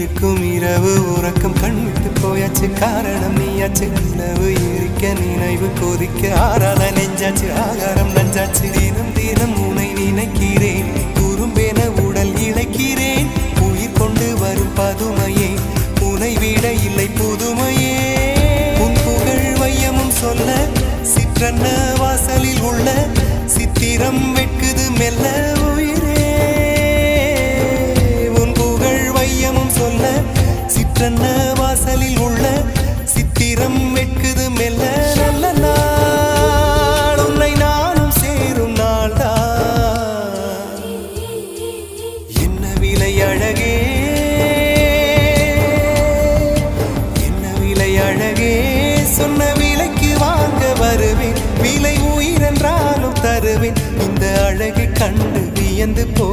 இருக்கும் இரவு உறக்கம் கண்விட்டு போயாச்சு காரணம் நீயாச்சு நிலவு எரிக்க நினைவு கொதிக்க ஆறாத நெஞ்சாச்சு ஆகாரம் நஞ்சாச்சு தினம் தினம் உனை நினைக்கிறேன் குறும்பென உடல் இழைக்கிறேன் உயிர் கொண்டு வரும் பதுமையே உனை விட இல்லை புதுமையே உன் புகழ் வையமும் சொல்ல சிற்றன்ன வாசலில் உள்ள சித்திரம் வெட்குது மெல்ல வாசலில் உள்ள சித்திரம் வெட்குது மெல்ல நல்ல நாள் உன்னை நானும் சேரும் நாள்தான் என்ன விலை அழகே என்ன விலை அழகே சொன்ன விலைக்கு வாங்க வருவேன் விலை உயிரென்றாலும் தருவேன் இந்த அழகை கண்டு வியந்து போ